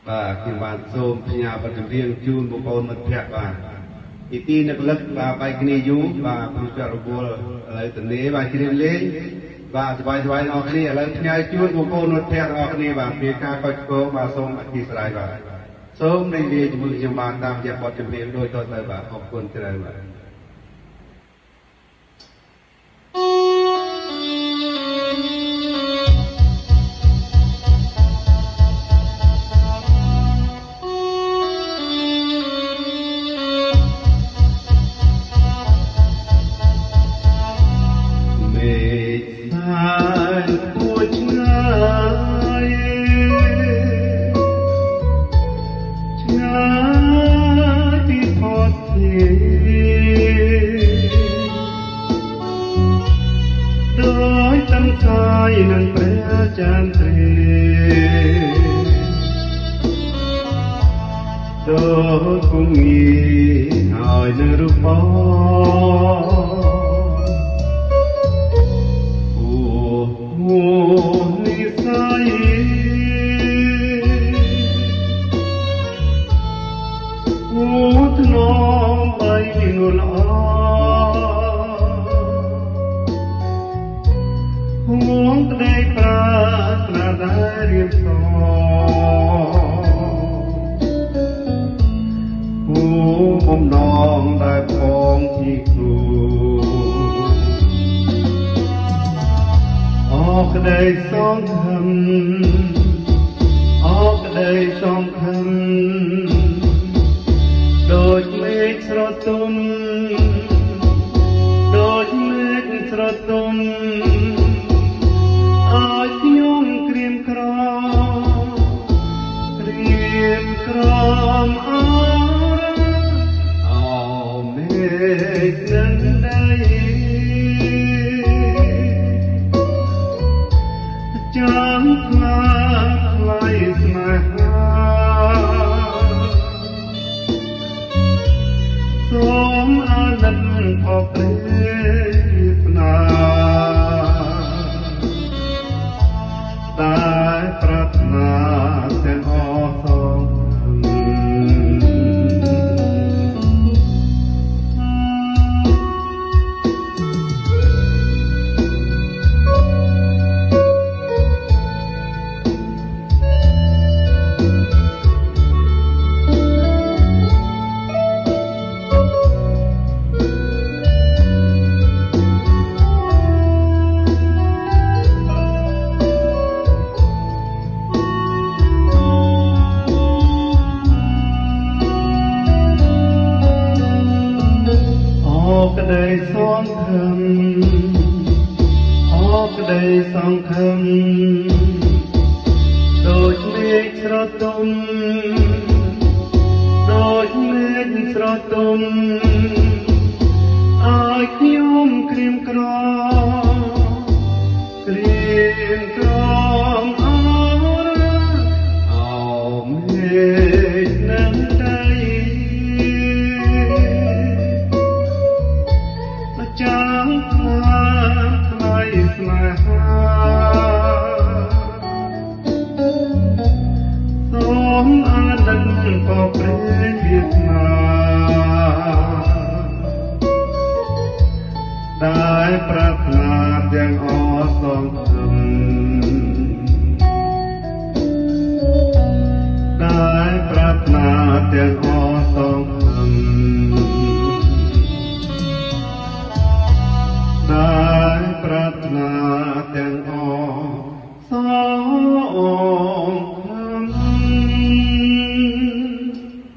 បាទខ្ញុំបានសូមផ្ញើបទចម្រៀងជូនបងប្អូនមិត្តភក្តិបាទពីទីនឹកលឹកបាទបែកគ្នាយូរបាទព្រោះចរវល់ឥឡូវទៅនេះបាទជ្រៀងលេងបាទសប្បាយៗអរគ្នាឥឡូវផ្ញើជូនបងប្អូនមិត្តភក្តិអរគ្នាបាទពីការកត់ឆ្កងបាទសូមអធិស្ឋានបាទសូមរីករាយជាមួយខ្ញុំបានតាមរយៈបទចម្រៀងដូចតទៅបាទអរគុណច្រើនបាទនឹងព្រះចានទ្រេដូចគង់ងារហើយនៅរូបអូនិស័យអូធ្នមបីនួនល្អห่วงក្តីប្រាថ្នាដែលរៀបសអូបំណងដែលផងជាគ្រូអរក្តីសង្ឃឹមអរក្តីសង្ឃឹមដូចមេឃស្រទុំដូចមេឃស្រទុំឲ្យខ្ញុំក្រៀមក្រំអមេឃនឹងដីចាំខ្លាថ្លៃស្នេហាសូមអាណិតអរព្រះស្នាតែប្រាថ្នាទាំងអស់សងក្តីសង្ឃឹមអរក្តីសង្ឃឹមដូចមេឃស្រទុំដូចមេឃស្រទុំឲ្យខ្ញុំក្រៀមក្រំអរមេឃនឹងដីចាំខ្លាថ្លៃស្នេហាសូមអាណិតក៏ព្រះវាសនាដែលប្រាថ្នាទាំងអស់សងឃឹមដែលប្រាថ្នាទាំងអស់សងឃឹមដែលប្រាថ្នាទាំងអស់សង